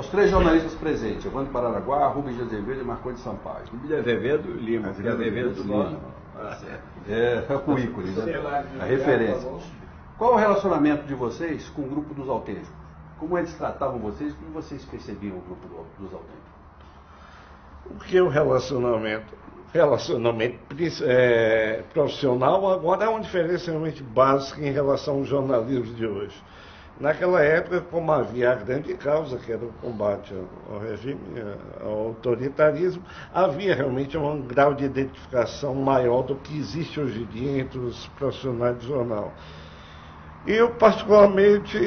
Os três jornalistas presentes, Evandro Paranaguá, Rubens de Azevedo e Marcondes Sampaio. Rubens de Azevedo Lima, de Azevedo Lima. É o currículo, né? A referência. Qual o relacionamento de vocês com o grupo dos autênticos? Como eles tratavam vocês? Como vocês percebiam o grupo dos autênticos? O que é o relacionamento? Relacionamento profissional agora é uma diferença realmente básica em relação ao jornalismo de hoje. Naquela época, como havia a grande causa, que era o combate ao regime, ao autoritarismo, havia realmente um grau de identificação maior do que existe hoje em dia entre os profissionais do jornal. Eu, particularmente,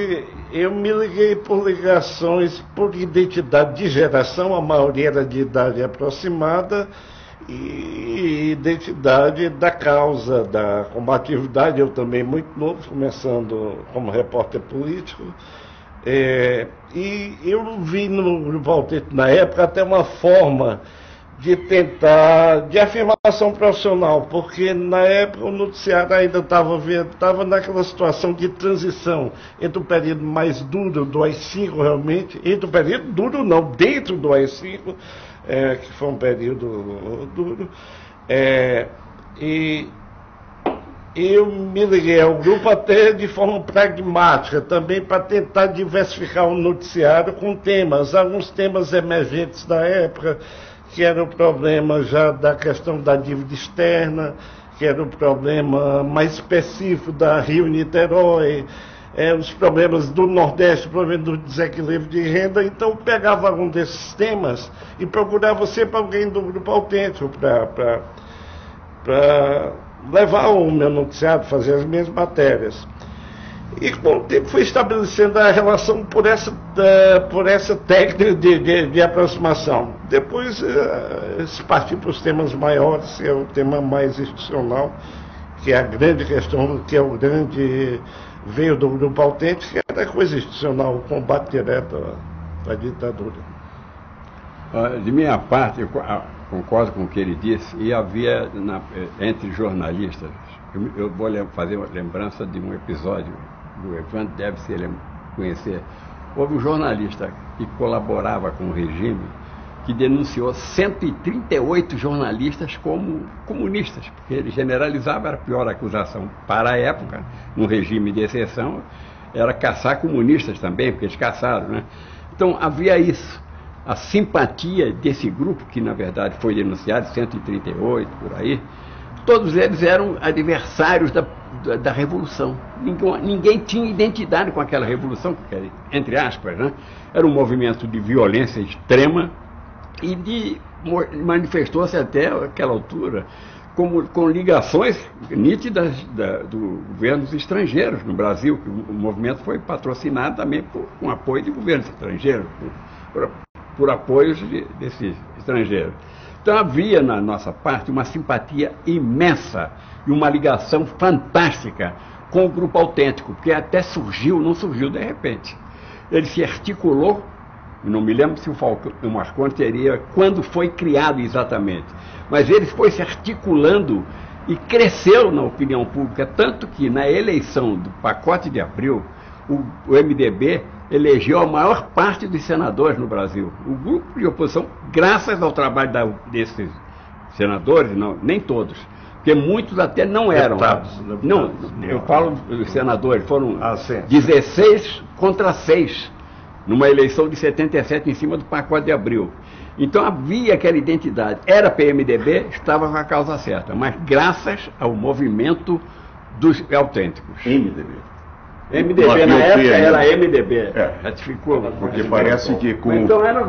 me liguei por ligações, por identidade de geração, a maioria era de idade aproximada, e identidade da causa, da combatividade. Eu também muito novo, começando como repórter político, e eu vi no Grupo Autêntico na época até uma forma de tentar, de afirmação profissional, porque na época o noticiário ainda estava naquela situação de transição entre o período mais duro do AI-5 realmente, entre o período duro não, dentro do AI-5, que foi um período duro, e eu me liguei ao grupo até de forma pragmática, também para tentar diversificar o noticiário com temas, alguns temas emergentes da época, que era o problema já da questão da dívida externa, que era o problema mais específico da Rio-Niterói, os problemas do Nordeste, o problema do desequilíbrio de renda. Então eu pegava algum desses temas e procurava sempre alguém do Grupo Autêntico para levar o meu noticiário, fazer as minhas matérias. E com o tempo fui estabelecendo a relação por essa técnica de aproximação. Depois se partiu para os temas maiores, que é o tema mais institucional, que é a grande questão, que é o grande... veio do Grupo Autêntico, que era coisa institucional, o combate direto à ditadura. De minha parte, eu concordo com o que ele disse, e havia entre jornalistas, eu vou fazer uma lembrança de um episódio, do Evandro deve se conhecer. Houve um jornalista que colaborava com o regime, que denunciou 138 jornalistas como comunistas, porque ele generalizava, era a pior acusação para a época, no regime de exceção, era caçar comunistas também, porque eles caçaram, né? Então havia isso, a simpatia desse grupo, que na verdade foi denunciado, 138 por aí, todos eles eram adversários da Revolução. Ninguém tinha identidade com aquela Revolução, porque, entre aspas, né, era um movimento de violência extrema, e manifestou-se até aquela altura com ligações nítidas dos governos estrangeiros no Brasil, que o movimento foi patrocinado também com apoio de governos estrangeiros, por apoios desses estrangeiros. Então havia na nossa parte uma simpatia imensa e uma ligação fantástica com o Grupo Autêntico, que até não surgiu de repente. Ele se articulou. Não me lembro se o Marcondes teria, quando foi criado exatamente, mas ele foi se articulando e cresceu na opinião pública, tanto que na eleição do pacote de abril, o MDB elegeu a maior parte dos senadores no Brasil. O grupo de oposição, graças ao trabalho desses senadores, não, nem todos, porque muitos até não eram. Não, eu falo dos senadores, foram 16 contra 6. Numa eleição de 77 em cima do pacote de abril. Então havia aquela identidade. Era PMDB, estava com a causa certa, mas graças ao movimento dos autênticos. MDB na época era MDB. Ratificou. Porque parece que com... Então era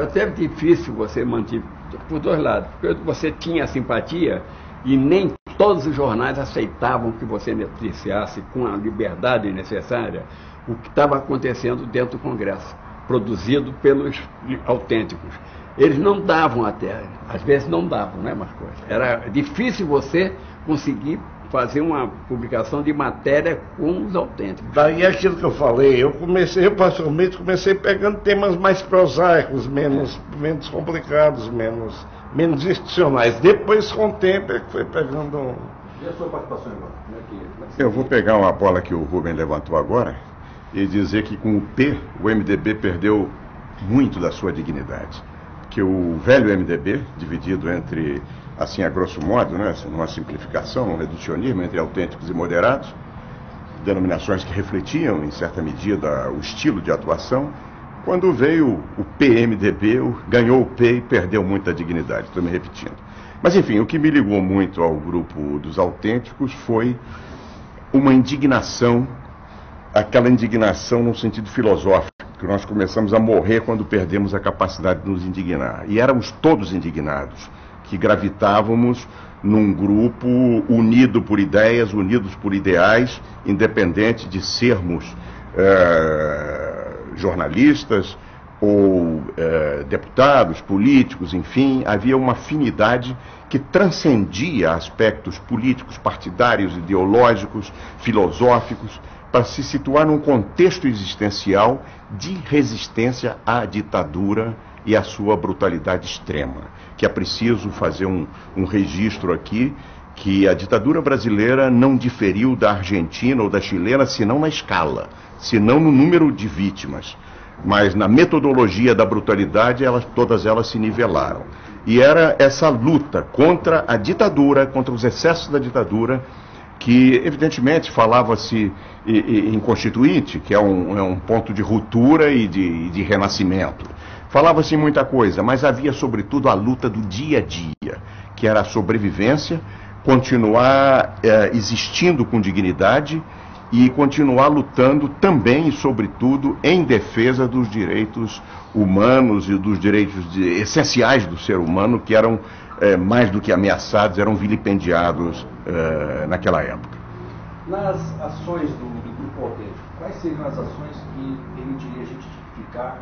até difícil você manter, por dois lados. Porque você tinha simpatia e nem todos os jornais aceitavam que você noticiasse com a liberdade necessária o que estava acontecendo dentro do Congresso, produzido pelos autênticos. Eles não davam até, às vezes não davam, né, Marcos? Era difícil você conseguir fazer uma publicação de matéria com os autênticos. Daí aquilo que eu falei, eu particularmente comecei pegando temas mais prosaicos, menos complicados, menos institucionais. Depois, com o tempo, é que foi pegando... E a sua participação, Ivan? Eu vou pegar uma bola que o Rubem levantou agora e dizer que com o P, o MDB perdeu muito da sua dignidade. Que o velho MDB, dividido entre, assim a grosso modo, né, numa simplificação, um reducionismo entre autênticos e moderados, denominações que refletiam, em certa medida, o estilo de atuação, quando veio o PMDB, ganhou o P e perdeu muita dignidade, estou me repetindo. Mas, enfim, o que me ligou muito ao grupo dos autênticos foi uma indignação, aquela indignação no sentido filosófico, que nós começamos a morrer quando perdemos a capacidade de nos indignar. E éramos todos indignados, que gravitávamos num grupo unido por ideias, unidos por ideais, independente de sermos jornalistas ou deputados, políticos, enfim, havia uma afinidade que transcendia aspectos políticos, partidários, ideológicos, filosóficos, para se situar num contexto existencial de resistência à ditadura e à sua brutalidade extrema. Que é preciso fazer um registro aqui, que a ditadura brasileira não diferiu da argentina ou da chilena, senão na escala, senão no número de vítimas. Mas na metodologia da brutalidade, todas elas se nivelaram. E era essa luta contra a ditadura, contra os excessos da ditadura, que evidentemente falava-se em Constituinte, que é um ponto de ruptura e de renascimento. Falava-se muita coisa, mas havia sobretudo a luta do dia a dia, que era a sobrevivência, continuar existindo com dignidade e continuar lutando também e sobretudo em defesa dos direitos humanos e dos direitos essenciais do ser humano, que eram mais do que ameaçados, eram vilipendiados naquela época. Nas ações do Grupo Autêntico, quais seriam as ações que permitiria a gente tipificar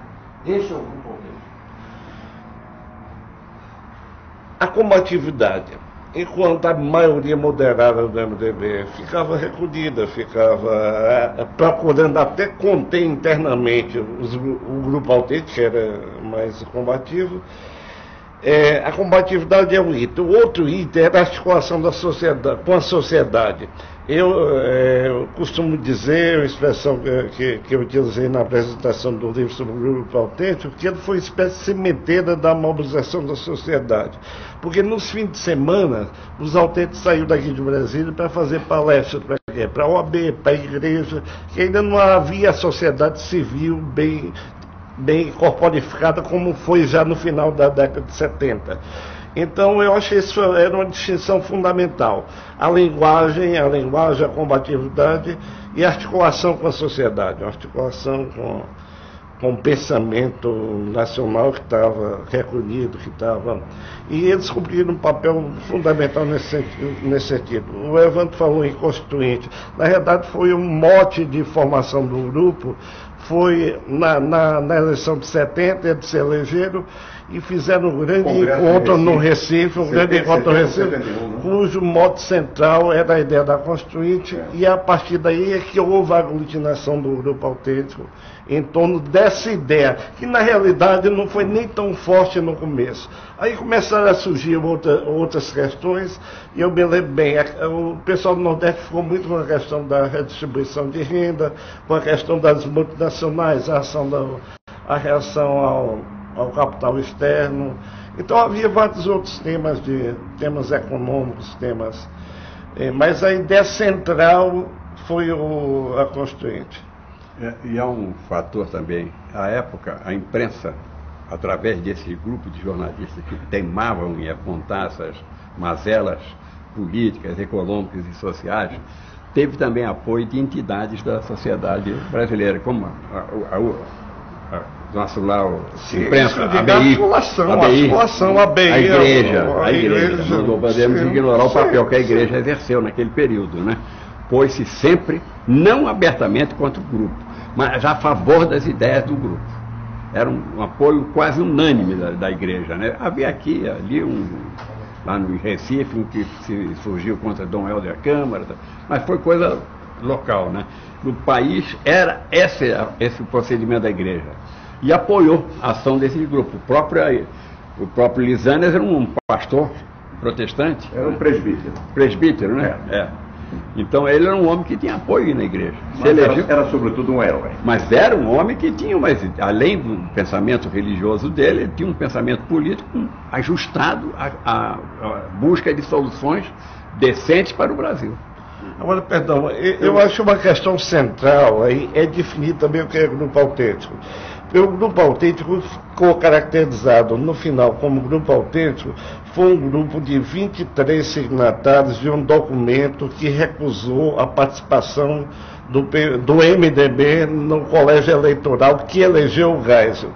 este é o Grupo Autêntico? A combatividade, enquanto a maioria moderada do MDB ficava recolhida, ficava procurando até conter internamente o Grupo Autêntico, que era mais combativo. A combatividade é um item. O outro item era a articulação da sociedade, com a sociedade. Eu costumo dizer, a expressão que eu utilizei na apresentação do livro sobre o Grupo Autêntico, que ele foi uma espécie de sementeira da mobilização da sociedade. Porque nos fins de semana, os autênticos saíram daqui de Brasília para fazer palestras para a OAB, para a igreja, que ainda não havia a sociedade civil bem corporificada como foi já no final da década de 70. Então eu acho que isso era uma distinção fundamental. A linguagem, a combatividade e a articulação com a sociedade, a articulação com o pensamento nacional que estava recolhido, E eles cumpriram um papel fundamental nesse sentido. O Evandro falou em constituinte. Na verdade foi um mote de formação do grupo. Foi na eleição de 70, eles se elegeram e fizeram um grande encontro no Recife, cujo mote central era a ideia da Constituinte, e a partir daí é que houve a aglutinação do Grupo Autêntico em torno dessa ideia, que na realidade não foi nem tão forte no começo. Aí começaram a surgir outras questões, e eu me lembro bem, o pessoal do Nordeste ficou muito com a questão da redistribuição de renda, com a questão das multinacionais, a reação ao capital externo. Então havia vários outros temas econômicos, mas a ideia central foi a Constituinte. E há um fator também, à época, a imprensa, através desse grupo de jornalistas que teimavam em apontar essas mazelas políticas, econômicas e sociais, teve também apoio de entidades da sociedade brasileira, como nosso lá, imprensa, a igreja. Não podemos ignorar o papel que a igreja exerceu naquele período, né? Pôs-se sempre, não abertamente contra o grupo, mas a favor das ideias do grupo. Era um apoio quase unânime da igreja, né? Havia aqui, ali, lá no Recife, um que surgiu contra Dom Helder Câmara, mas foi coisa local, né? No país era esse o procedimento da igreja. E apoiou a ação desse grupo. O próprio Lisânias era um pastor protestante. Era um presbítero. Presbítero, né? Então ele era um homem que tinha apoio na igreja. Mas era sobretudo um herói. Mas era um homem que tinha, mas além do pensamento religioso dele, ele tinha um pensamento político ajustado à busca de soluções decentes para o Brasil. Agora, perdão, eu acho uma questão central aí é definir também o que é grupo autêntico. Porque o grupo autêntico ficou caracterizado no final como grupo autêntico, foi um grupo de 23 signatários de um documento que recusou a participação do MDB no colégio eleitoral que elegeu o Geisel.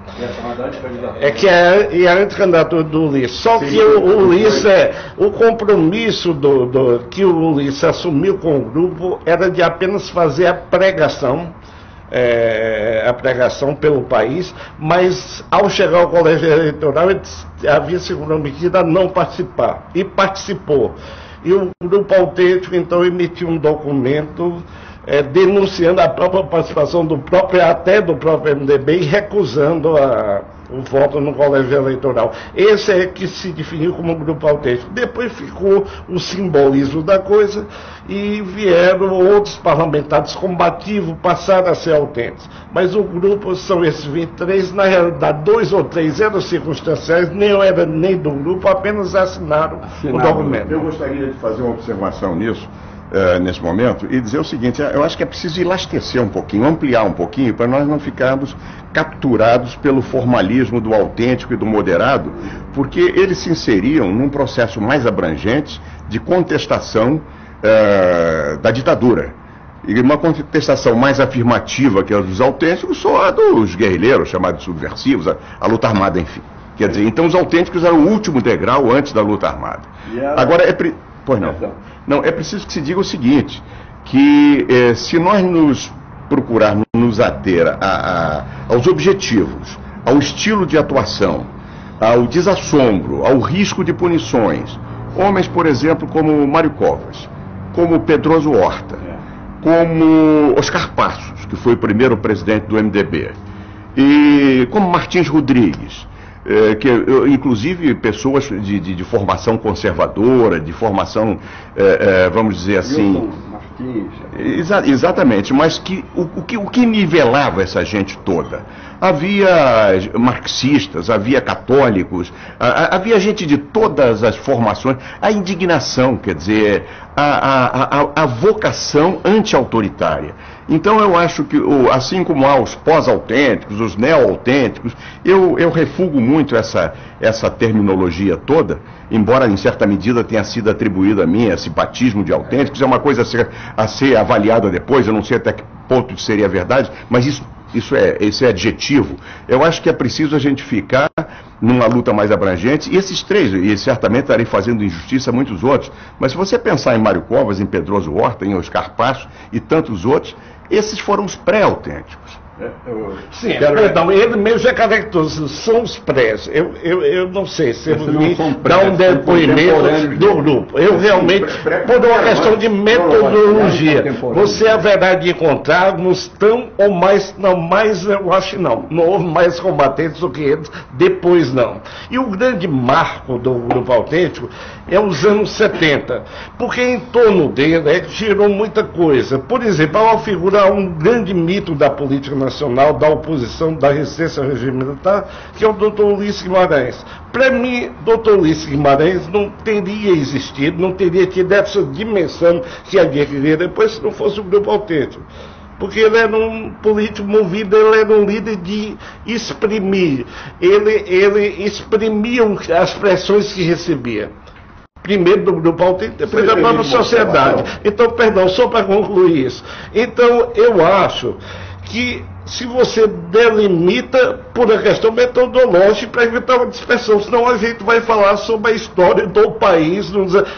E a anticandidatura do Ulisses. Só que o Ulisses, o compromisso que o Ulisses assumiu com o grupo era de apenas fazer a pregação pelo país, mas ao chegar ao colégio eleitoral ele havia se comprometido a não participar, e participou. E o grupo autêntico então emitiu um documento denunciando a própria participação até do próprio MDB e recusando o voto no colégio eleitoral. Esse é que se definiu como grupo autêntico. Depois ficou o simbolismo da coisa e vieram outros parlamentares combativos, passaram a ser autênticos. Mas o grupo são esses 23, na realidade 2 ou 3 eram circunstanciais, nem do grupo, apenas assinaram o documento. Eu gostaria de fazer uma observação nisso. Nesse momento, e dizer o seguinte: eu acho que é preciso elastecer um pouquinho, ampliar um pouquinho, para nós não ficarmos capturados pelo formalismo do autêntico e do moderado, porque eles se inseriam num processo mais abrangente de contestação da ditadura. E uma contestação mais afirmativa que a dos autênticos só a dos guerrilheiros, chamados subversivos, a luta armada, enfim. Quer dizer, então os autênticos eram o último degrau antes da luta armada. Agora, pois não. Não, é preciso que se diga o seguinte, que se nós nos procurarmos nos ater aos objetivos, ao estilo de atuação, ao desassombro, ao risco de punições, homens, por exemplo, como Mário Covas, como Pedroso Horta, como Oscar Passos, que foi o primeiro presidente do MDB, e como Martins Rodrigues, inclusive pessoas de formação conservadora, de formação, vamos dizer assim... Exatamente, mas o que nivelava essa gente toda? Havia marxistas, havia católicos, havia gente de todas as formações, a indignação, quer dizer, a vocação anti-autoritária. Então eu acho que, assim como há os pós-autênticos, os neo-autênticos, eu refugo muito essa terminologia toda, embora em certa medida tenha sido atribuído a mim esse batismo de autênticos, é uma coisa a ser avaliada depois, eu não sei até que ponto isso seria verdade, mas isso é adjetivo. Eu acho que é preciso a gente ficar numa luta mais abrangente, e esses três, e certamente estarei fazendo injustiça a muitos outros, mas se você pensar em Mário Covas, em Pedroso Horta, em Oscar Passos e tantos outros, esses foram os pré-autênticos. Sim, perdão, ele mesmo já caracterizou, são os prés. Eu não sei se ele dá um depoimento do grupo. Eu realmente, por uma questão de metodologia, você haverá de encontrar alguns tão ou mais, não, mais eu acho que não houve mais combatentes do que eles, depois não. E o grande marco do grupo autêntico é os anos 70, porque em torno dele girou muita coisa. Por exemplo, há uma figura, um grande mito da política nacional, da oposição, da resistência ao regime militar, que é o Dr. Ulisses Guimarães. Para mim, Dr. Ulisses Guimarães não teria existido, não teria tido essa dimensão que havia que ver depois se não fosse o grupo autêntico. Porque ele era um político movido, ele era um líder de exprimir. Ele exprimia as pressões que recebia. Primeiro do grupo autêntico, depois da própria sociedade. Então, perdão, só para concluir isso. Então, eu acho que se você delimita por uma questão metodológica para evitar uma dispersão, senão a gente vai falar sobre a história do país,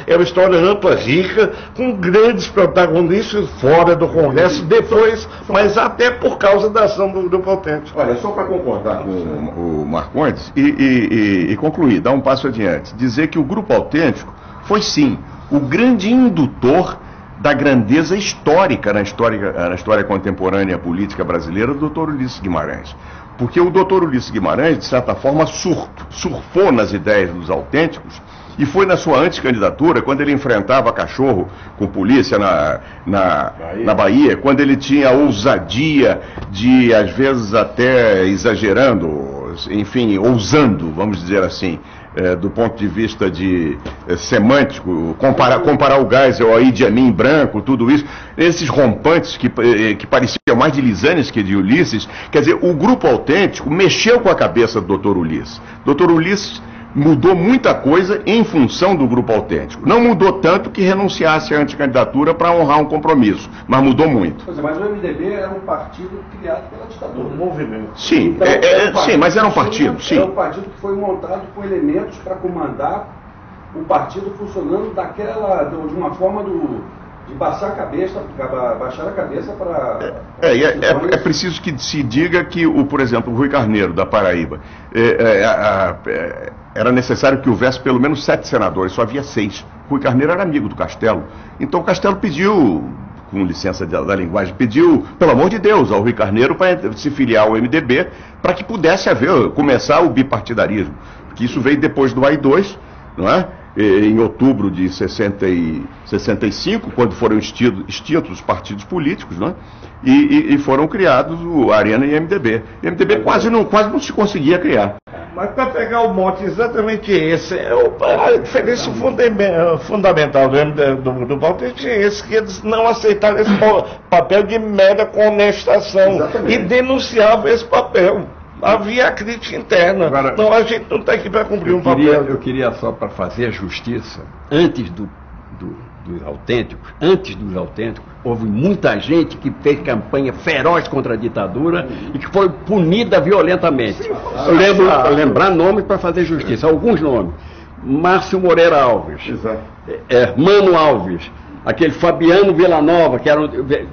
é uma história ampla, rica, com grandes protagonistas fora do Congresso, depois, mas até por causa da ação do grupo autêntico. Olha, só para concordar com o Marcondes e concluir, dar um passo adiante, dizer que o grupo autêntico foi sim o grande indutor da grandeza histórica na história contemporânea política brasileira do Dr. Ulisses Guimarães. Porque o Dr. Ulisses Guimarães, de certa forma, surfou nas ideias dos autênticos E foi na sua anticandidatura, quando ele enfrentava cachorro com polícia na Bahia, quando ele tinha a ousadia de, às vezes até exagerando, enfim, ousando, vamos dizer assim, do ponto de vista semântico, comparar o Geisel ao Idi Amin branco, tudo isso, esses rompantes que pareciam mais de Lisânias que de Ulisses. Quer dizer, o Grupo Autêntico mexeu com a cabeça do Dr. Ulisses. Dr. Ulisses mudou muita coisa em função do Grupo Autêntico. Não mudou tanto que renunciasse à anticandidatura para honrar um compromisso, mas mudou muito. Mas o MDB era um partido criado pela ditadura. Um movimento. Sim, Então, sim, mas era um partido, sim. Era um partido que foi montado com elementos para comandar o partido funcionando de uma forma de baixar a cabeça para... É preciso que se diga que, por exemplo, o Rui Carneiro, da Paraíba, era necessário que houvesse pelo menos 7 senadores, só havia 6. Rui Carneiro era amigo do Castelo. Então o Castelo pediu, com licença da linguagem, pediu, pelo amor de Deus, ao Rui Carneiro para se filiar ao MDB, para que pudesse começar o bipartidarismo. Porque isso veio depois do AI-2, não é? Em outubro de 65, quando foram extintos os partidos políticos, né? E foram criados o Arena e o MDB. O MDB quase não se conseguia criar. Mas para pegar o mote exatamente esse, a diferença fundamental do Autêntico é esse, que eles não aceitaram esse papel de mera contestação e denunciavam esse papel. Havia a crítica interna. Agora, então a gente não está aqui para cumprir um papel. Eu queria só, para fazer justiça, antes dos autênticos, houve muita gente que fez campanha feroz contra a ditadura e que foi punida violentamente. Eu lembrar nomes para fazer justiça, alguns nomes. Márcio Moreira Alves, Mano Alves, aquele Fabiano Villanova, que era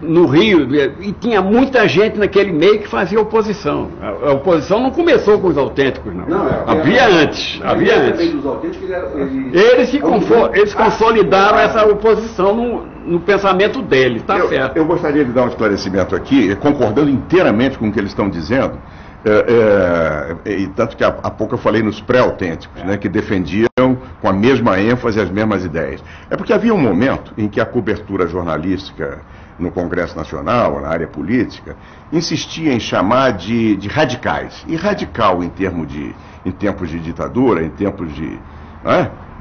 no Rio, e tinha muita gente naquele meio que fazia oposição. A oposição não começou com os autênticos, não. Havia antes. Eles consolidaram essa oposição no pensamento deles, tá certo. Eu gostaria de dar um esclarecimento aqui, concordando inteiramente com o que eles estão dizendo. E tanto que há pouco eu falei nos pré-autênticos, né, que defendiam com a mesma ênfase as mesmas ideias. É porque havia um momento em que a cobertura jornalística no Congresso Nacional, na área política, insistia em chamar de radicais. E radical em tempos de ditadura, em tempos de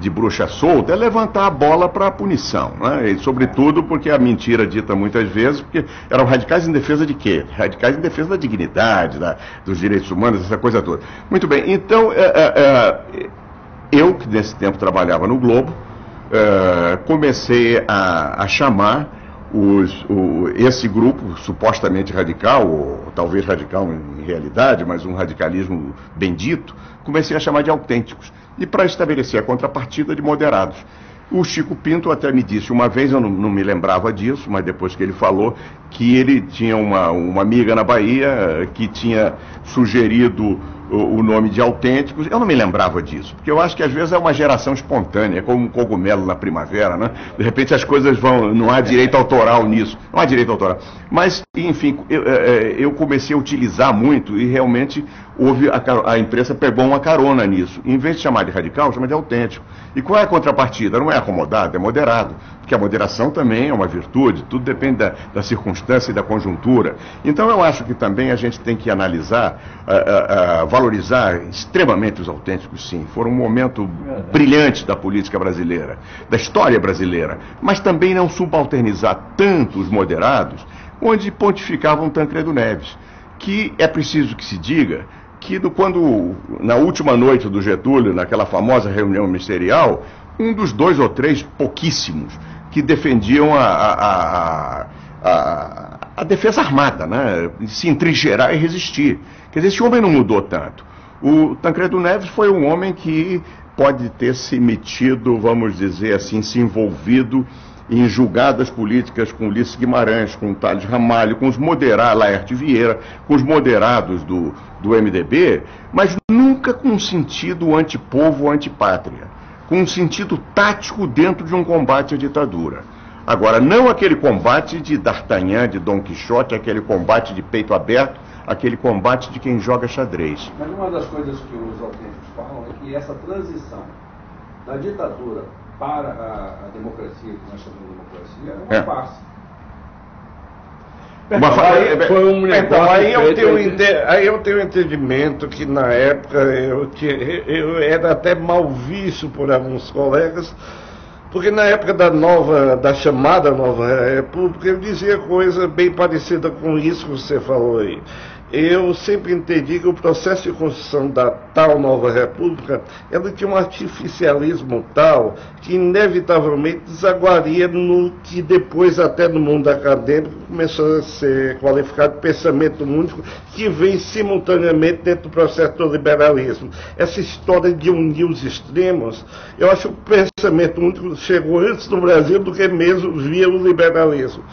bruxa solta, é levantar a bola para a punição, né? E, sobretudo porque a mentira dita muitas vezes, porque eram radicais em defesa de quê? Radicais em defesa da dignidade, dos direitos humanos, essa coisa toda. Muito bem, então, eu que nesse tempo trabalhava no Globo, comecei a chamar esse grupo supostamente radical, ou talvez radical em realidade, mas um radicalismo bendito, comecei a chamar de autênticos. E para estabelecer a contrapartida de moderados. O Chico Pinto até me disse uma vez, eu não me lembrava disso, mas depois que ele falou, que ele tinha uma amiga na Bahia que tinha sugerido o nome de autênticos. Eu não me lembrava disso, porque eu acho que às vezes é uma geração espontânea, como um cogumelo na primavera, né? De repente as coisas não há direito autoral nisso, não há direito autoral. Mas, enfim, eu comecei a utilizar muito e realmente a imprensa pegou uma carona nisso. Em vez de chamar de radical, chama de autêntico. E qual é a contrapartida? Não é acomodado, é moderado. Porque a moderação também é uma virtude, tudo depende da circunstância e da conjuntura. Então eu acho que também a gente tem que analisar, valorizar extremamente os autênticos, sim. Foram um momento brilhante da política brasileira, da história brasileira. Mas também não subalternizar tanto os moderados, onde pontificavam Tancredo Neves. Que é preciso que se diga que quando, na última noite do Getúlio, naquela famosa reunião ministerial, um dos 2 ou 3 pouquíssimos que defendiam a defesa armada, né? Se entrincheirar e resistir. Quer dizer, esse homem não mudou tanto. O Tancredo Neves foi um homem que pode ter se metido, vamos dizer assim, se envolvido em julgadas políticas com Ulisses Guimarães, com Tales Ramalho, com os moderados, Laerte Vieira, com os moderados do MDB, mas nunca com um sentido antipovo ou antipátria, com um sentido tático dentro de um combate à ditadura. Agora, não aquele combate de D'Artagnan, de Dom Quixote, aquele combate de peito aberto, aquele combate de quem joga xadrez. Mas uma das coisas que os autênticos falam é que essa transição da ditadura para a democracia, que nós chamamos de democracia, é uma farsa. Foi um negócio então, aí eu tenho entendimento que na época eu era até mal visto por alguns colegas, porque na época da chamada Nova República eu dizia coisa bem parecida com isso que você falou aí. Eu sempre entendi que o processo de construção da tal Nova República, ela tinha um artificialismo tal que inevitavelmente desaguaria no que depois até no mundo acadêmico começou a ser qualificado de pensamento único, que vem simultaneamente dentro do processo do liberalismo. Essa história de unir os extremos, eu acho que o pensamento único chegou antes no Brasil do que mesmo via o liberalismo.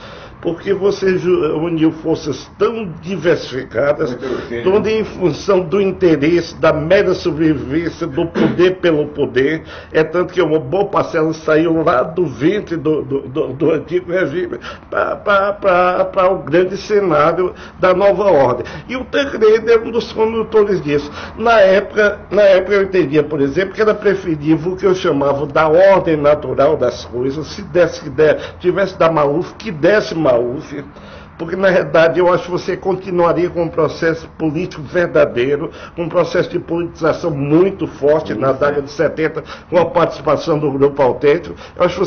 Porque você uniu forças tão diversificadas, todas em função do interesse, da mera sobrevivência, do poder pelo poder. É tanto que uma boa parcela saiu lá do ventre do antigo regime para o grande cenário da nova ordem. E o Tancredo é um dos condutores disso. Na época eu entendia, por exemplo, que era preferível o que eu chamava da ordem natural das coisas. Se tivesse da Maluf, que desse Maluf, porque na realidade eu acho que você continuaria com um processo político verdadeiro, um processo de politização muito forte na década de 70, com a participação do Grupo Autêntico. Eu acho que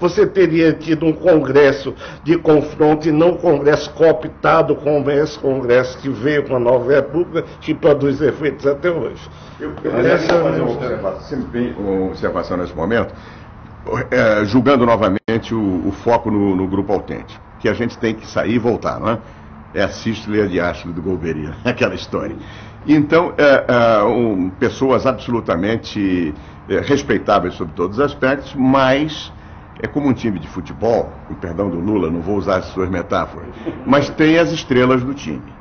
você teria tido um congresso de confronto e não um congresso cooptado como esse congresso que veio com a Nova República, que produz efeitos até hoje. Eu queria fazer uma observação nesse momento, julgando novamente o foco no Grupo Autêntico, que a gente tem que sair e voltar, não é? É a sístole e a diástole do Golbery, aquela história. Então, pessoas absolutamente respeitáveis sob todos os aspectos, mas é como um time de futebol, com perdão do Lula, não vou usar as suas metáforas, mas tem as estrelas do time.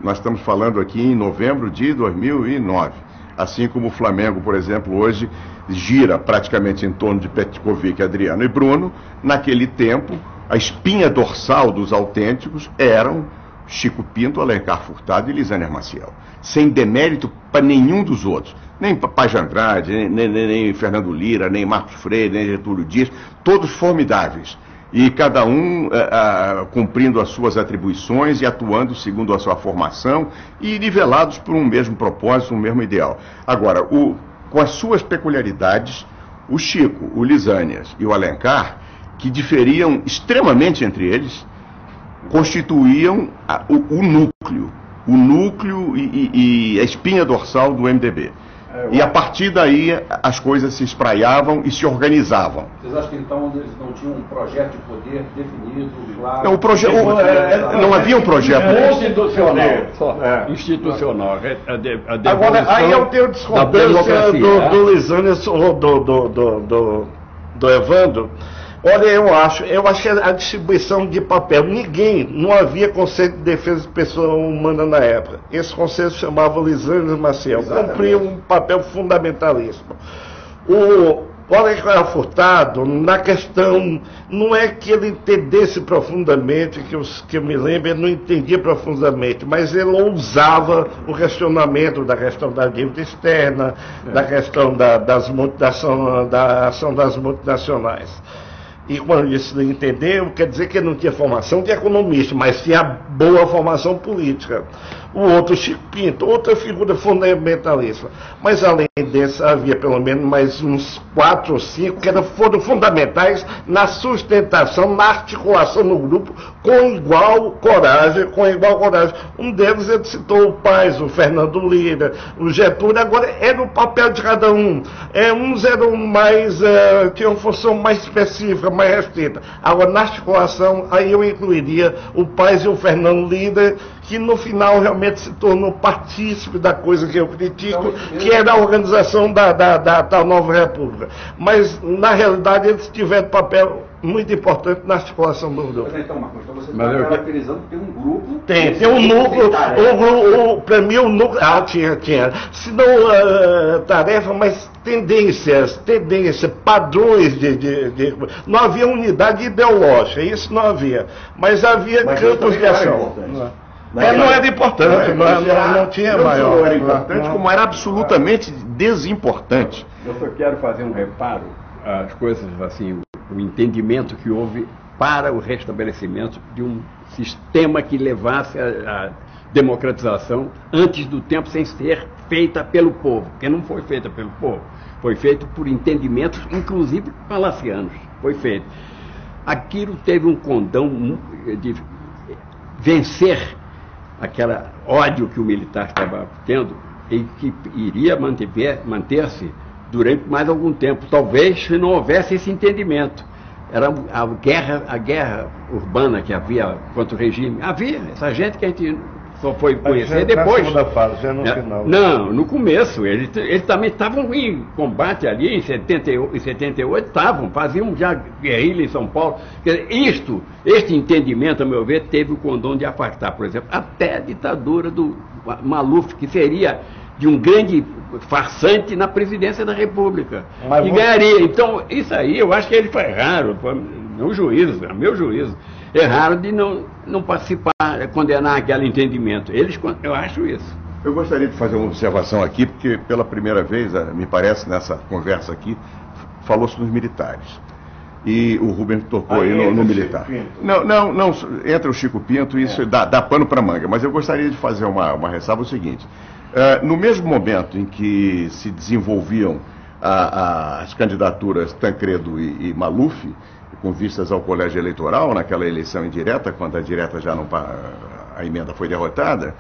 Nós estamos falando aqui em novembro de 2009. Assim como o Flamengo, por exemplo, hoje gira praticamente em torno de Petkovic, Adriano e Bruno. Naquele tempo, a espinha dorsal dos autênticos eram Chico Pinto, Alencar Furtado e Lisânia Maciel. Sem demérito para nenhum dos outros. Nem Paz de Andrade, nem Fernando Lira, nem Marcos Freire, nem Getúlio Dias. Todos formidáveis. E cada um cumprindo as suas atribuições e atuando segundo a sua formação e nivelados por um mesmo propósito, um mesmo ideal. Agora, com as suas peculiaridades, o Chico, o Lisânias e o Alencar, que diferiam extremamente entre eles, constituíam o núcleo e a espinha dorsal do MDB. E a partir daí as coisas se espraiavam e se organizavam. Vocês acham que então eles não tinham um projeto de poder definido, claro? Não, não havia um projeto. Institucional. Agora, aí eu tenho discordância do Lisânias ou do Evandro. Olha, eu acho que a distribuição de papel, não havia conceito de defesa de pessoa humana na época. Esse conceito se chamava Lisânias Maciel, cumpria um papel fundamentalíssimo. O Alencar Furtado, na questão, não é que ele entendesse profundamente, que eu me lembro, ele não entendia profundamente, mas ele ousava o questionamento da questão da dívida externa, da questão da ação das multinacionais. E quando disse não entendeu, quer dizer que ele não tinha formação de economista, mas tinha boa formação política. O outro, Chico Pinto, outra figura fundamentalista. Mas além desse, havia pelo menos mais uns 4 ou 5 que foram fundamentais na sustentação, na articulação no grupo, com igual coragem. Um deles ele citou o Paes, o Fernando Lira, o Getúlio. Agora era o papel de cada um. Uns eram mais, tinham função mais específica, mais restrita. Agora, na articulação, aí eu incluiria o Paes e o Fernando Lira, que no final realmente se tornou partícipe da coisa que eu critico, que era a organização da tal Nova República. Mas, na realidade, eles tiveram papel muito importante na articulação do grupo. Mas então, Marcos, você está caracterizando que tem um grupo... Tem um núcleo, para mim o núcleo... tinha. Se não tarefa, mas tendências, padrões não havia unidade ideológica, isso não havia. Mas havia campos de ação. Mas não era importante, não tinha maior. Não era importante, como era absolutamente desimportante. Eu só quero fazer um reparo às coisas assim, o entendimento que houve para o restabelecimento de um sistema que levasse a democratização antes do tempo, sem ser feita pelo povo, porque não foi feita pelo povo, foi feito por entendimentos, inclusive palacianos, foi feito. Aquilo teve um condão de vencer aquele ódio que o militar estava tendo e que iria manter-se durante mais algum tempo, talvez se não houvesse esse entendimento. Era a guerra urbana que havia contra o regime. Havia essa gente que a gente só foi conhecer depois. Na segunda fase, já no final. Não, no começo. Eles também estavam em combate ali, em 78 estavam, faziam já guerrilha em São Paulo. Quer dizer, este entendimento, a meu ver, teve o condão de afastar, por exemplo, até a ditadura do Maluf, que seria de um grande farsante na presidência da República. E ganharia. Então, isso aí, eu acho que eles erraram, meu juízo, meu juízo. Erraram de não participar, condenar aquele entendimento. Eu acho isso. Eu gostaria de fazer uma observação aqui, porque pela primeira vez, me parece, nessa conversa aqui, falou-se nos militares. E o Rubens tocou aí no militar. Não, entra o Chico Pinto e isso dá pano para manga. Mas eu gostaria de fazer uma ressalva, o seguinte. No mesmo momento em que se desenvolviam as candidaturas Tancredo e Maluf, com vistas ao colégio eleitoral, naquela eleição indireta, quando a direta a emenda foi derrotada,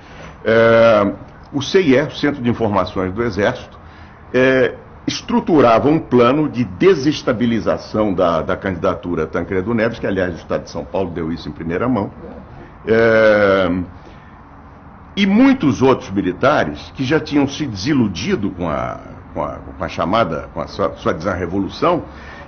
o CIE, o Centro de Informações do Exército, estruturava um plano de desestabilização da candidatura Tancredo Neves, que aliás o Estado de São Paulo deu isso em primeira mão, e muitos outros militares que já tinham se desiludido com a sua desarrevolução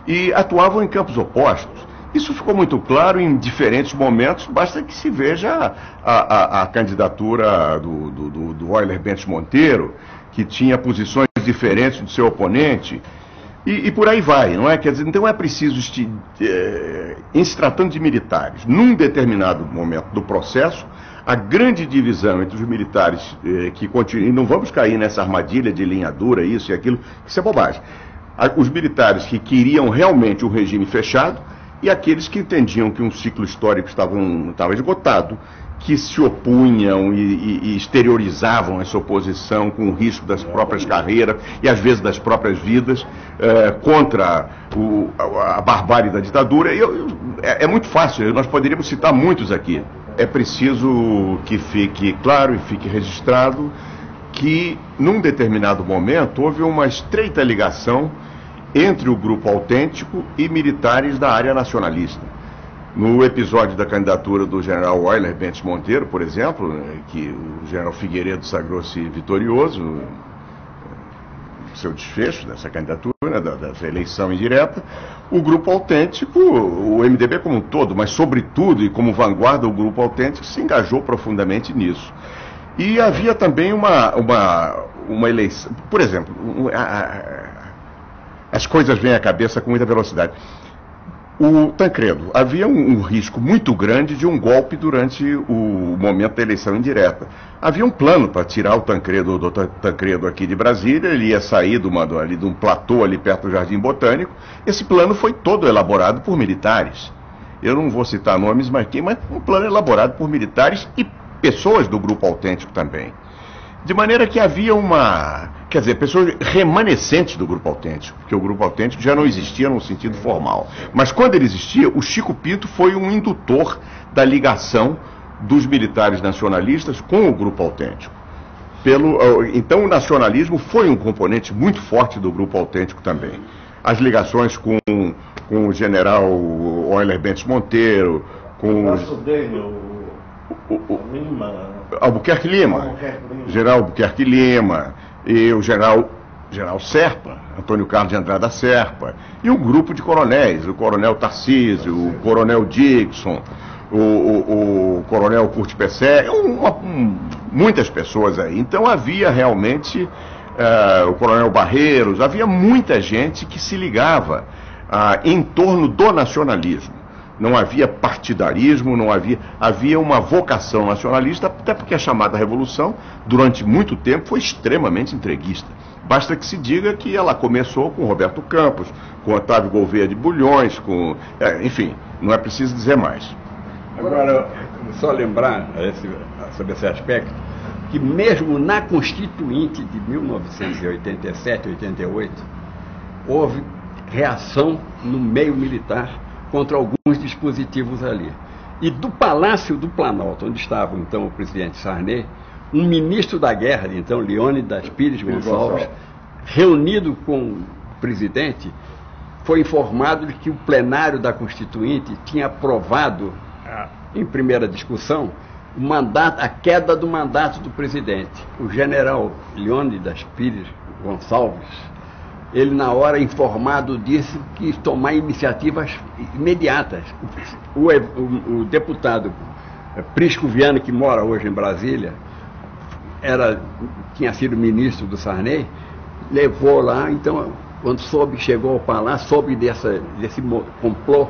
e atuavam em campos opostos. Isso ficou muito claro em diferentes momentos, basta que se veja a candidatura do Euler Bentes Monteiro, que tinha posições diferentes do seu oponente, e por aí vai, não é? Quer dizer, então é preciso, em se tratando de militares, num determinado momento do processo, a grande divisão entre os militares que continuam, e não vamos cair nessa armadilha de linha dura, isso e aquilo, isso é bobagem. Os militares que queriam realmente um regime fechado e aqueles que entendiam que um ciclo histórico estava esgotado, que se opunham e exteriorizavam essa oposição com o risco das próprias carreiras e às vezes das próprias vidas contra a barbárie da ditadura. É muito fácil, nós poderíamos citar muitos aqui. É preciso que fique claro e fique registrado que, num determinado momento, houve uma estreita ligação entre o grupo autêntico e militares da área nacionalista. No episódio da candidatura do general Euler Bentes Monteiro, por exemplo, que o general Figueiredo sagrou-se vitorioso, seu desfecho dessa candidatura, dessa eleição indireta, o grupo autêntico, o MDB como um todo, mas sobretudo e como vanguarda o grupo autêntico, se engajou profundamente nisso. E havia também uma eleição, por exemplo, as coisas vêm à cabeça com muita velocidade. O Tancredo, havia um risco muito grande de um golpe durante o momento da eleição indireta. Havia um plano para tirar o Tancredo aqui de Brasília, ele ia sair de um platô ali perto do Jardim Botânico. Esse plano foi todo elaborado por militares. Eu não vou citar nomes, mas um plano elaborado por militares e pessoas do grupo autêntico também. De maneira que havia pessoas remanescentes do grupo autêntico, porque o grupo autêntico já não existia no sentido formal. Mas quando ele existia, o Chico Pinto foi um indutor da ligação dos militares nacionalistas com o grupo autêntico. Então o nacionalismo foi um componente muito forte do grupo autêntico também. As ligações com o general Euler Bentes Monteiro, com Albuquerque Lima, general Albuquerque Lima, e o general Serpa, Antônio Carlos de Andrada Serpa, e um grupo de coronéis, o coronel Tarcísio, o coronel Dixon, o coronel Curti Pessé, muitas pessoas aí. Então havia realmente o coronel Barreiros, havia muita gente que se ligava em torno do nacionalismo. Não havia partidarismo, havia uma vocação nacionalista, Até porque a chamada Revolução, durante muito tempo, foi extremamente entreguista. Basta que se diga que ela começou com Roberto Campos, com Otávio Gouveia de Bulhões, enfim, não é preciso dizer mais. Agora, só lembrar sobre esse aspecto, que mesmo na Constituinte de 1987, 88, houve reação no meio militar contra alguns dispositivos ali. E do Palácio do Planalto, onde estava então o presidente Sarney, um ministro da guerra, então, Leônidas Pires Gonçalves, reunido com o presidente, foi informado de que o plenário da Constituinte tinha aprovado, em primeira discussão, a queda do mandato do presidente. O general Leônidas Pires Gonçalves, ele na hora informado disse que ia tomar iniciativas imediatas. O deputado Prisco Viana, que mora hoje em Brasília, tinha sido ministro do Sarney, levou lá, então, quando chegou ao palácio, soube desse complô,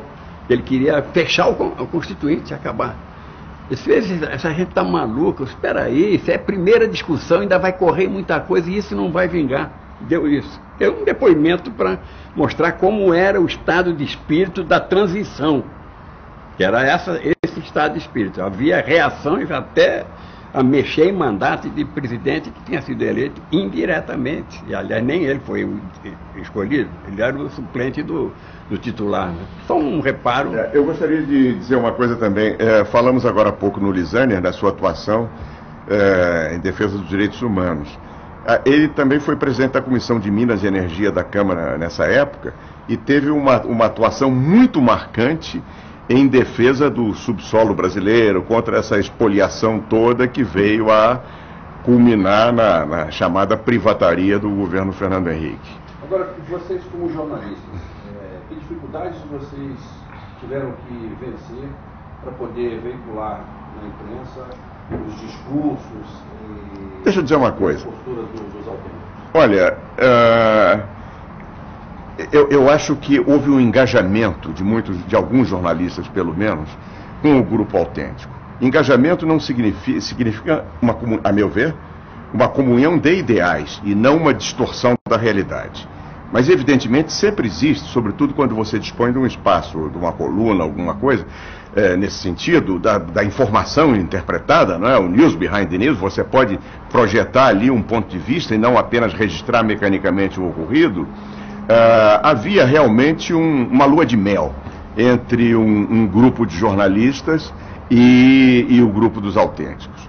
ele queria fechar o Constituinte, acabar. Essa gente está maluca, espera aí, isso é a primeira discussão, ainda vai correr muita coisa e isso não vai vingar. Deu isso. Deu um depoimento para mostrar como era o estado de espírito da transição, que era esse estado de espírito. Havia reações até a mexer em mandato de presidente que tinha sido eleito indiretamente. E, aliás, nem ele foi escolhido, ele era o suplente do titular. Né? Só um reparo. Eu gostaria de dizer uma coisa também. Falamos agora há pouco no Lisânia, da sua atuação em defesa dos direitos humanos. Ele também foi presidente da Comissão de Minas e Energia da Câmara nessa época e teve uma atuação muito marcante em defesa do subsolo brasileiro, contra essa expoliação toda que veio a culminar na chamada privataria do governo Fernando Henrique. Agora, vocês como jornalistas, que dificuldades vocês tiveram que vencer para poder veicular na imprensa os discursos e Deixa eu dizer uma coisa. as posturas dos autênticos? Olha, eu acho que houve um engajamento de alguns jornalistas, pelo menos, com o grupo autêntico. Engajamento não significa a meu ver, uma comunhão de ideais e não uma distorção da realidade. Mas, evidentemente, sempre existe, sobretudo quando você dispõe de um espaço, de uma coluna, alguma coisa, nesse sentido, da informação interpretada, não é? O news behind the news, você pode projetar ali um ponto de vista e não apenas registrar mecanicamente o ocorrido. Havia realmente uma lua de mel entre um grupo de jornalistas e o grupo dos autênticos.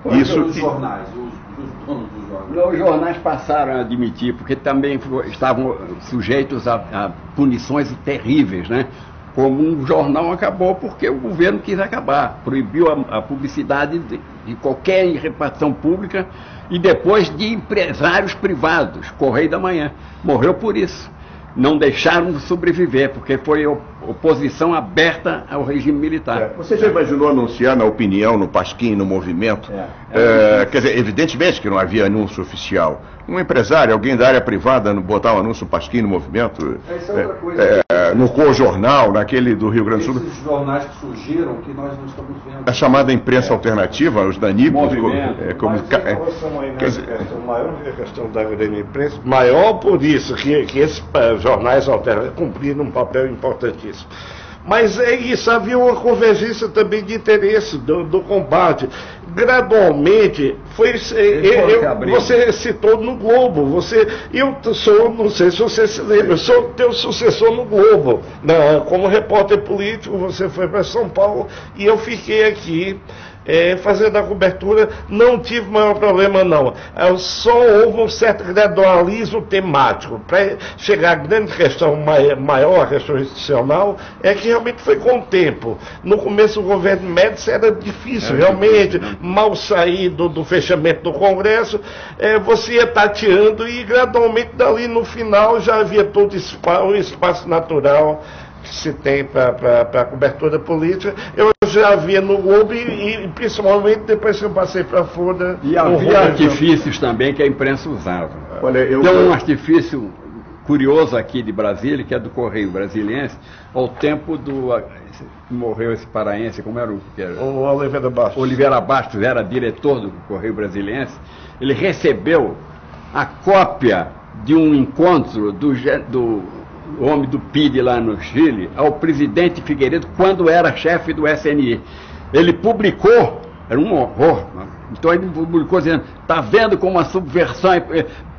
Os jornais, os donos dos jornais. Os jornais passaram a admitir, porque também estavam sujeitos a punições terríveis, né? Como um jornal acabou porque o governo quis acabar, proibiu a publicidade de qualquer repartição pública e depois de empresários privados, Correio da Manhã, morreu por isso. Não deixaram de sobreviver, porque foi oposição aberta ao regime militar. Você já imaginou anunciar na Opinião, no Pasquim, no Movimento? Quer dizer, evidentemente que não havia anúncio oficial. Um empresário, alguém da área privada, botar um anúncio no Pasquim, no Movimento, Essa é outra coisa. no Co-Jornal, naquele do Rio Grande do Sul. Esses jornais que surgiram, que nós não estamos vendo. A chamada imprensa alternativa, os danibos. Maior que a questão da grande imprensa, maior por isso que esses jornais alternativos cumpriram um papel importantíssimo. Mas é isso, havia uma convergência também de interesse do combate. Gradualmente, você citou no Globo, não sei se você se lembra, eu sou teu sucessor no Globo. Como repórter político, você foi para São Paulo e eu fiquei aqui fazendo a cobertura, não tive maior problema não. Só houve um certo gradualismo temático. Para chegar à grande questão maior, a questão institucional, é que realmente foi com o tempo. No começo do governo Médici era difícil, realmente, mal sair do fechamento do Congresso, você ia tateando e gradualmente dali no final já havia todo o espaço natural que se tem para a cobertura política. Eu já havia no Globo e principalmente depois que eu passei para a Folha. E havia artifícios também que a imprensa usava. Olha, um artifício curioso aqui de Brasília, que é do Correio Brasiliense, ao tempo do... Morreu esse paraense, como era o que era? O Oliveira Bastos. Oliveira Bastos era diretor do Correio Brasiliense. Ele recebeu a cópia de um encontro do homem do PIDE lá no Chile ao presidente Figueiredo, quando era chefe do SNI. Ele publicou, era um horror, então ele publicou dizendo, está vendo como a subversão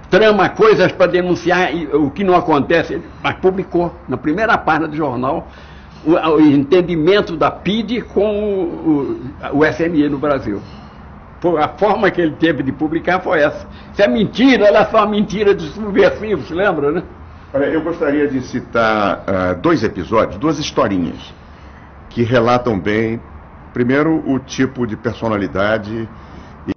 trama coisas para denunciar o que não acontece, mas publicou na primeira página do jornal o entendimento da PIDE com o SNI no Brasil. A forma que ele teve de publicar foi essa. Isso é mentira, olha só a mentira dos subversivos, se lembra, né? Olha, eu gostaria de citar dois episódios, duas historinhas, que relatam bem, primeiro, o tipo de personalidade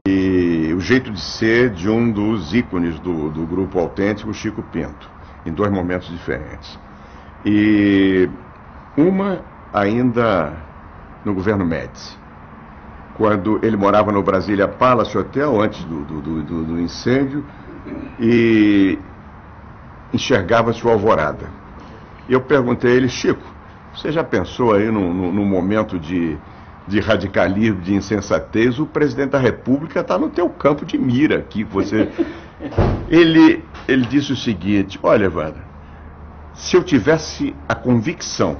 e o jeito de ser de um dos ícones do grupo autêntico, Chico Pinto, em dois momentos diferentes. E uma ainda no governo Médici, quando ele morava no Brasília Palace Hotel, antes do incêndio, e enxergava-se o Alvorada. E eu perguntei a ele, Chico, você já pensou aí num momento de radicalismo, de insensatez, o presidente da República está no teu campo de mira aqui, você... Ele disse o seguinte, olha, Evandro, se eu tivesse a convicção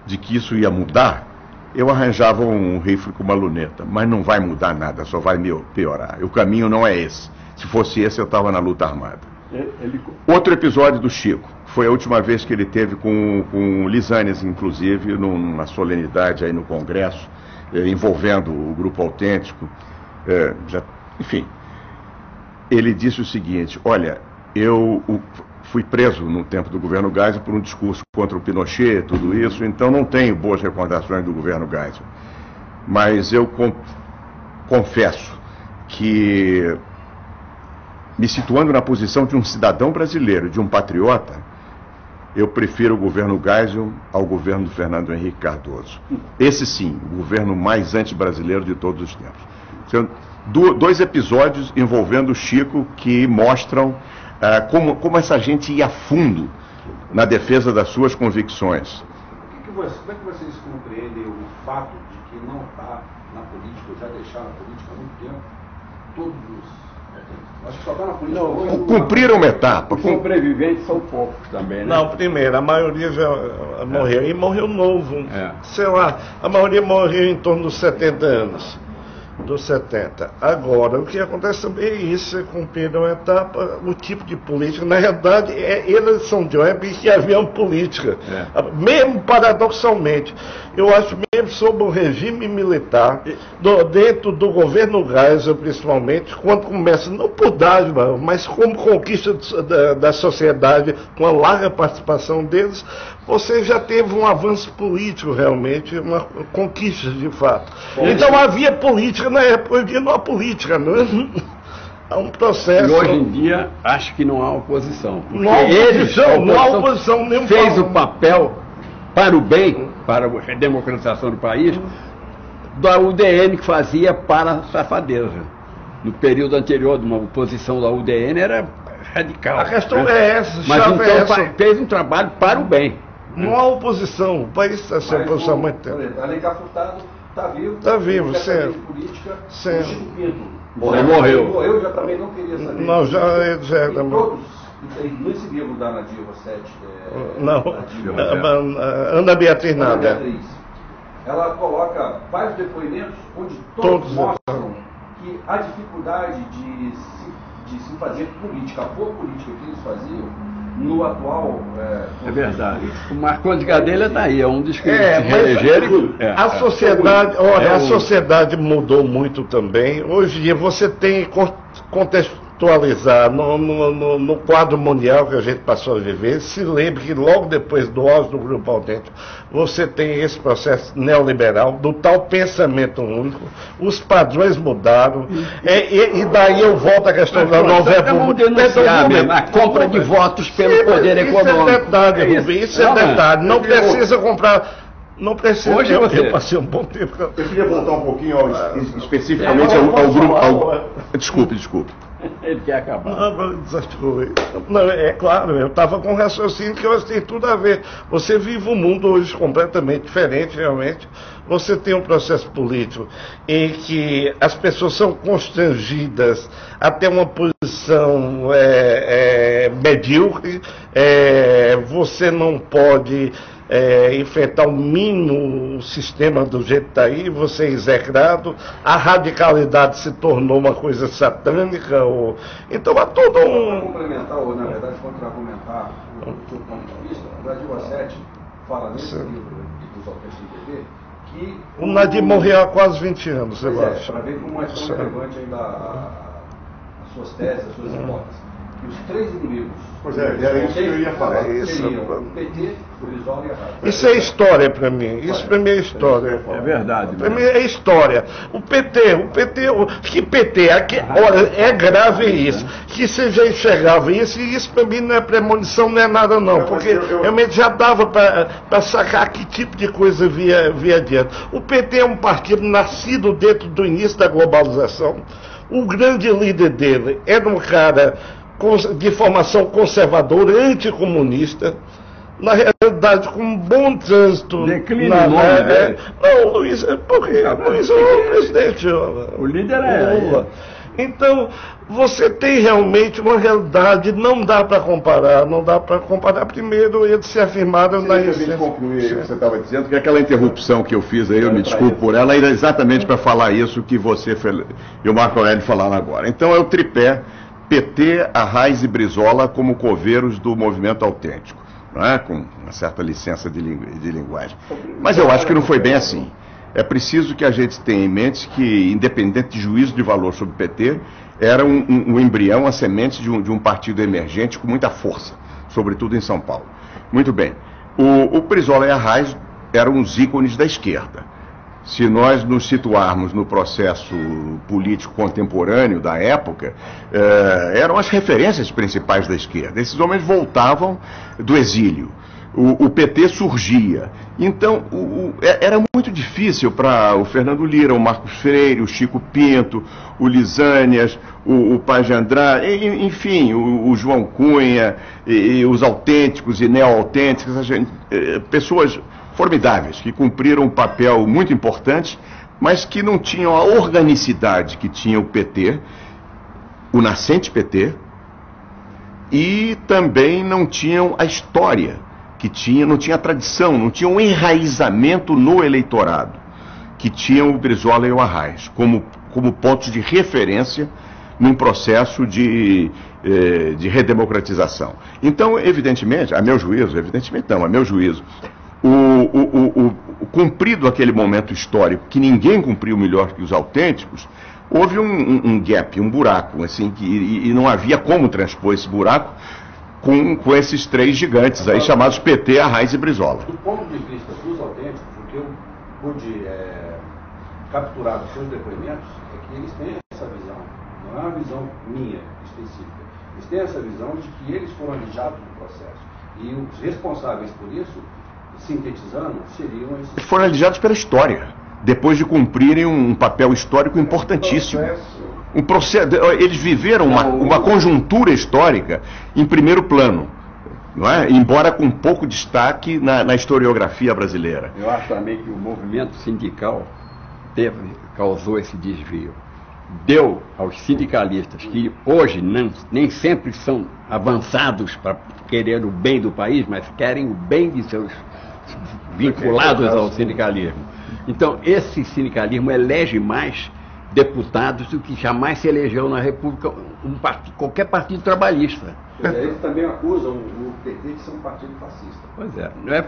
de que isso ia mudar, eu arranjava um rifle com uma luneta, mas não vai mudar nada, só vai me piorar. O caminho não é esse. Se fosse esse, eu estava na luta armada. Outro episódio do Chico, foi a última vez que ele teve com Lisanes, inclusive, numa solenidade aí no Congresso, envolvendo o Grupo Autêntico, enfim. Ele disse o seguinte, olha, eu fui preso no tempo do governo Geisel por um discurso contra o Pinochet, tudo isso, então não tenho boas recordações do governo Geisel. Mas eu confesso que, me situando na posição de um cidadão brasileiro, de um patriota, eu prefiro o governo Geisel ao governo do Fernando Henrique Cardoso. Esse sim, o governo mais anti-brasileiro de todos os tempos. Dois episódios envolvendo o Chico que mostram como essa gente ia a fundo na defesa das suas convicções. Como é que vocês compreendem o fato de que não está na política, já deixaram a política há muito tempo, todos os... Acho que só está na política hoje... Cumpriram uma etapa. Os sobreviventes são poucos também, né? Não, primeiro, a maioria já morreu, e morreu novo. Sei lá, a maioria morreu em torno dos 70 anos. Dos 70. Agora, o que acontece também é isso, cumpriram a etapa, o tipo de política, na realidade, eles são de uma época que havia uma política, mesmo paradoxalmente. Eu acho mesmo sobre o regime militar, dentro do governo Geisel, principalmente, quando começa, não por dádiva, mas como conquista da sociedade, com a larga participação deles, você já teve um avanço político, realmente, uma conquista de fato. Então havia política na época, hoje em dia não há política, não é? Há um processo... E hoje em dia, acho que não há oposição. Não há oposição nenhuma. Fez o papel para o bem, para a democratização do país, da UDN que fazia para a safadeza. No período anterior, de uma oposição da UDN era radical. A questão é essa, mas então fez um trabalho para o bem. Não há oposição, o país está sem oposição há muito tempo. Alencar Furtado está vivo. Está vivo, certo. Política, certo. Chico Pinto. Morreu. Morreu, já também não queria saber. Não, já e todos, nesse livro da Nadir Rossetti... Ana Beatriz Nada. Beatriz, ela coloca vários depoimentos onde todos mostram que a dificuldade de se fazer política, a boa política que eles faziam, no atual... é verdade. O Marcondes Gadelha está aí, é um dos que se reelegeram. A sociedade, a sociedade mudou muito também. Hoje em dia você tem que contextualizar no quadro mundial que a gente passou a viver. Se lembre que logo depois do auge do Grupo Autêntico, você tem esse processo neoliberal, do tal pensamento único, os padrões mudaram, e daí eu volto à questão da nova república. A compra de votos pelo poder econômico. Isso é verdade, Rubem, isso é verdade. Não precisa comprar... Não precisa. Hoje eu passei um bom tempo. Eu queria voltar um pouquinho especificamente ao grupo... Desculpe. Ele quer acabar. Não, desarticulei. Não, é claro, eu estava com um raciocínio que eu acho que tem tudo a ver. Você vive um mundo hoje completamente diferente, realmente. Você tem um processo político em que as pessoas são constrangidas a ter uma posição medíocre, você não pode enfrentar o mínimo sistema do jeito que está aí, você é execrado, a radicalidade se tornou uma coisa satânica, então há todo Para complementar, ou na verdade contra-argumentar o seu ponto de vista, o Nadir Rossetti fala nesse livro dos autores do PT que... O Nadir morreu há quase 20 anos, eu acho. Para ver como é tão relevante ainda as suas teses, as suas hipóteses. Que os três inimigos... Pois é, era isso que eu ia falar. Seriam o PT, o Brizola e a Arraes. Isso é história para mim. Isso para mim é história. É verdade. Para mim é história. O PT, olha, é grave isso. Que você já enxergava isso, e isso para mim não é premonição, não é nada não. Porque realmente já dava para sacar que tipo de coisa via adiante. O PT é um partido nascido dentro do início da globalização. O grande líder dele era um cara de formação conservadora, anticomunista, na realidade com um bom trânsito. Declínio o nome dele. Não, Luiz, por quê? Luiz é o presidente. O líder é Lula. Então, você tem realmente uma realidade, não dá para comparar. Primeiro, eles se afirmaram na essência. Concluir o que você estava dizendo, que aquela interrupção que eu fiz aí, eu me desculpo por ela, era exatamente para falar isso que você e o Marco Aurélio falaram agora. Então é o tripé PT, Arraes e Brizola como coveiros do movimento autêntico, não é? Com uma certa licença de linguagem. Mas eu acho que não foi bem assim. É preciso que a gente tenha em mente que, independente de juízo de valor sobre o PT, era um embrião, a semente de um partido emergente com muita força, sobretudo em São Paulo. Muito bem. O Brizola e Arraes eram os ícones da esquerda. Se nós nos situarmos no processo político contemporâneo da época, eram as referências principais da esquerda. Esses homens voltavam do exílio. O PT surgia. Então, era muito difícil para o Fernando Lira, o Marcos Freire, o Chico Pinto, o Lisânias, o Paz de Andrade, enfim, o João Cunha, e os autênticos e neo-autênticos, pessoas formidáveis, que cumpriram um papel muito importante, mas que não tinham a organicidade que tinha o PT, o nascente PT, e também não tinham a história que tinha, não tinha tradição, não tinha um enraizamento no eleitorado, que tinham o Brizola e o Arraes, como pontos de referência num processo de redemocratização. Então, evidentemente, a meu juízo, cumprido aquele momento histórico, que ninguém cumpriu melhor que os autênticos, houve um gap, um buraco, assim, e não havia como transpor esse buraco com esses três gigantes aí, chamados PT, Arraes e Brizola. Do ponto de vista dos autênticos, o que eu pude capturar dos seus depoimentos é que eles têm essa visão, não é uma visão minha específica, eles têm essa visão de que eles foram alijados do processo, e os responsáveis por isso, sintetizando, seriam esses... Foram alijados pela história, depois de cumprirem um papel histórico importantíssimo. Eles viveram uma conjuntura histórica em primeiro plano, não é? Embora com pouco destaque na historiografia brasileira. Eu acho também que o movimento sindical causou esse desvio. Deu aos sindicalistas, que hoje nem sempre são avançados para querer o bem do país, mas querem o bem de seus vinculados ao sindicalismo. Então, esse sindicalismo elege mais deputados do que jamais se elegeu na República qualquer partido trabalhista. Eles também acusam o PT de ser um partido fascista. Pois é, não é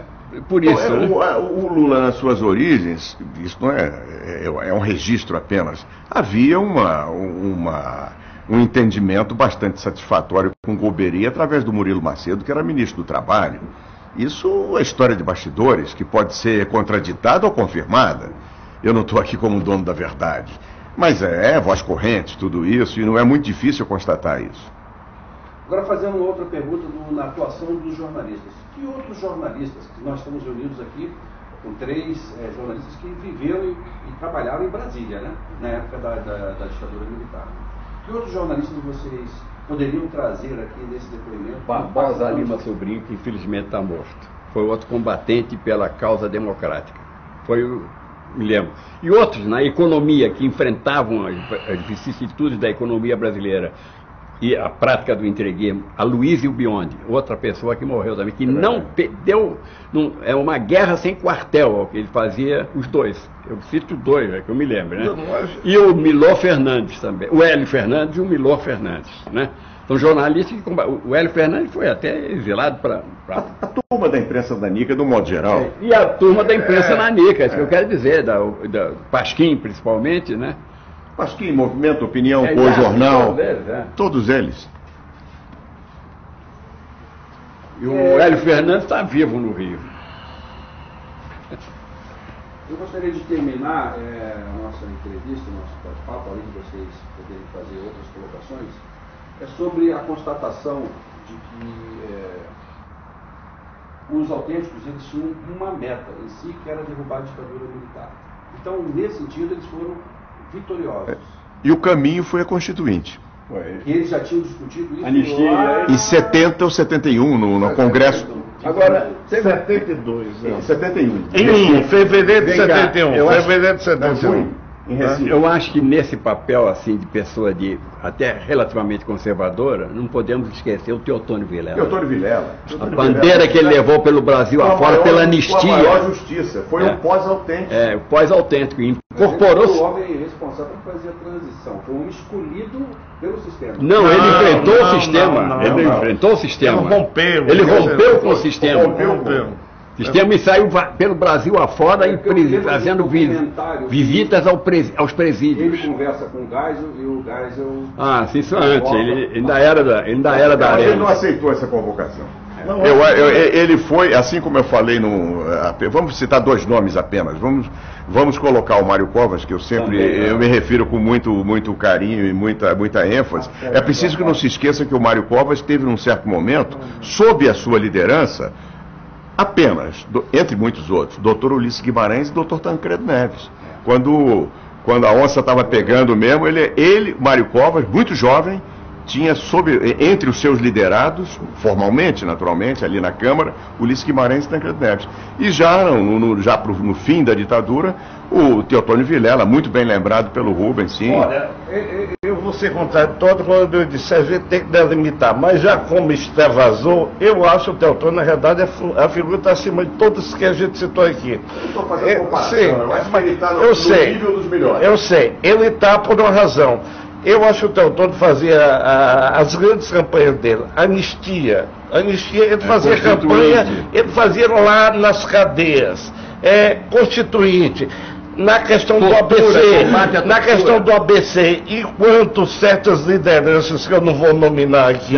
por isso. O Lula, nas suas origens, isso não é um registro apenas. Havia um entendimento bastante satisfatório com Golbery através do Murilo Macedo, que era ministro do Trabalho. Isso é história de bastidores, que pode ser contraditada ou confirmada. Eu não estou aqui como dono da verdade. Mas voz corrente, tudo isso, e não é muito difícil constatar isso. Agora, fazendo uma outra pergunta na atuação dos jornalistas. Que outros jornalistas, que nós estamos reunidos aqui com três jornalistas que viveram e trabalharam em Brasília, né? Na época da ditadura militar. Que outros jornalistas vocês poderiam trazer aqui nesse depoimento? Barbosa Lima Sobrinho, que infelizmente está morto. Foi outro combatente pela causa democrática. Me lembro. E outros na economia, que enfrentavam as vicissitudes da economia brasileira e a prática do entreguismo. A Luísio Biondi, outra pessoa que morreu também, que não deu. É uma guerra sem quartel, que ele fazia os dois. Eu cito dois, que eu me lembro, né? E o Milor Fernandes também. O Hélio Fernandes e o Milor Fernandes, né? São jornalistas que combatem. O Hélio Fernandes foi até exilado para. A turma da imprensa nanica, do modo geral. E a turma da imprensa nanica, isso que eu quero dizer, da Pasquim principalmente, né? Pasquim, Movimento, Opinião, O Jornal, todos eles. E o Hélio Fernandes está vivo no Rio. Eu gostaria de terminar a nossa entrevista, o nosso bate-papo, além de vocês poderem fazer outras colocações, sobre a constatação de que os autênticos eles tinham uma meta em si, que era derrubar a ditadura militar. Então, nesse sentido, eles foram vitoriosos. E o caminho foi a Constituinte. E eles já tinham discutido isso Anistia. Em 70 ou 71, no Congresso. Agora, 72. 71. Em fevereiro de Vem cá, 71. Fevereiro de 71. Eu acho que nesse papel assim de pessoa até relativamente conservadora, não podemos esquecer o Teotônio Vilela. Teotônio Vilela. A bandeira que ele levou pelo Brasil afora pela anistia. Foi a maior justiça. Foi um pós-autêntico. O pós-autêntico. Incorporou. Foi o homem responsável por fazer a transição. Foi um homem escolhido pelo sistema. Não, ele enfrentou o sistema. Ele enfrentou o sistema. Ele rompeu com o sistema. O sistema e saiu pelo Brasil afora e fazendo visitas aos presídios. Ele conversa com o Geisel e o Geisel... Ah, sim, isso antes. Ele ainda era da Mas ele arena. não aceitou essa convocação. Ele foi, assim como eu falei vamos citar dois nomes apenas. Vamos colocar o Mário Covas, que eu me refiro com muito carinho e muita ênfase. É preciso que não se esqueça que o Mário Covas teve, num certo momento, sob a sua liderança, apenas, entre muitos outros, Dr. Ulisses Guimarães e Dr. Tancredo Neves. Quando a onça estava pegando mesmo, Mário Covas, muito jovem, tinha entre os seus liderados, formalmente, naturalmente, ali na Câmara, Ulisses Guimarães e Tancredo Neves. E já no fim da ditadura, o Teotônio Vilela, muito bem lembrado pelo Rubens, sim. Olha, eu vou ser contrário todo quando eu disse a gente tem que delimitar, mas já como extravasou, eu acho o Teotônio, na realidade, a figura está acima de todos que a gente citou aqui. Estou fazendo comparação, eu acho que ele está no nível dos melhores. Eu sei, ele está por uma razão. Eu acho que o Teotônio fazia as grandes campanhas dele, anistia, ele fazia campanha, ele fazia lá nas cadeias, constituinte. Na questão do ABC, enquanto certas lideranças que eu não vou nominar aqui,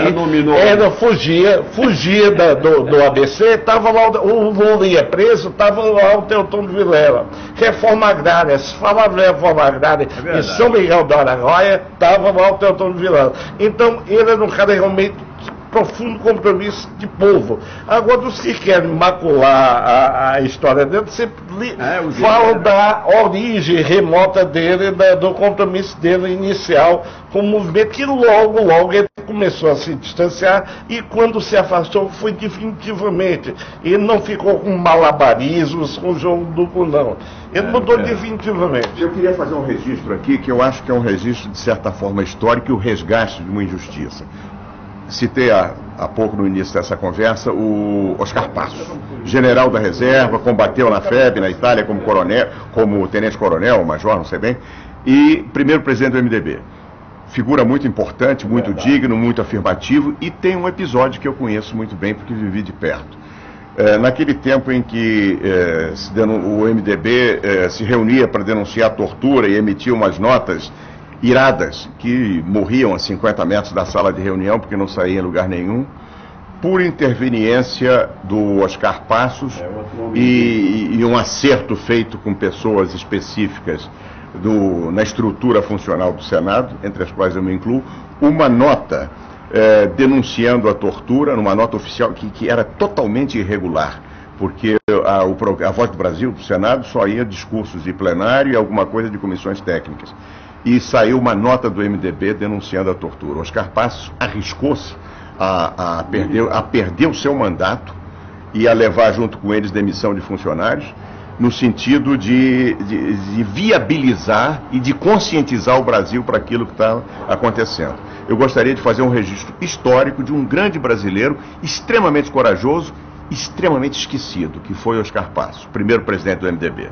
fugia do ABC, estava lá o Lula ia preso, estava lá o Teotônio Vilela. Reforma agrária, se falava de reforma agrária em São Miguel do Araguaia, estava lá o Teotônio Vilela. Então ele era um cara realmente profundo compromisso de povo. Agora, os que querem macular a história dele, sempre falam da origem remota dele, do compromisso dele inicial com o movimento, que logo ele começou a se distanciar e quando se afastou foi definitivamente. Ele não ficou com malabarismos, com jogo duplo, não. Ele mudou definitivamente. Eu queria fazer um registro aqui, que eu acho que é um registro, de certa forma, histórico, e o resgate de uma injustiça. Citei há pouco, no início dessa conversa, o Oscar Passos, general da reserva, combateu na FEB, na Itália, como tenente-coronel, major, não sei bem, e primeiro presidente do MDB. Figura muito importante, muito digno, muito afirmativo, e tem um episódio que eu conheço muito bem, porque vivi de perto. Naquele tempo em que o MDB se reunia para denunciar a tortura e emitia umas notas iradas, que morriam a 50 metros da sala de reunião, porque não saía em lugar nenhum, por interveniência do Oscar Passos e um acerto feito com pessoas específicas na estrutura funcional do Senado, entre as quais eu me incluo, uma nota denunciando a tortura, numa nota oficial que era totalmente irregular, porque a Voz do Brasil, do Senado, só ia discursos de plenário e alguma coisa de comissões técnicas. e saiu uma nota do MDB denunciando a tortura. Oscar Passos arriscou-se a perder o seu mandato e a levar junto com eles demissão de funcionários, no sentido de viabilizar e de conscientizar o Brasil para aquilo que está acontecendo. Eu gostaria de fazer um registro histórico de um grande brasileiro extremamente corajoso, extremamente esquecido, que foi Oscar Passos, primeiro presidente do MDB.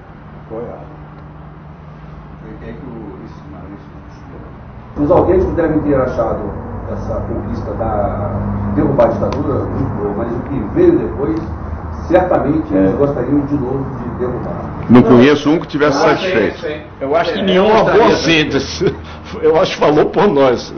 Os aldeões devem ter achado essa conquista da derrubar a ditadura muito boa, mas o que veio depois, certamente eles gostariam de novo de derrubar. Não conheço um que tivesse satisfeito. Eu acho que nenhuma boa síntese. Eu acho que falou por nós.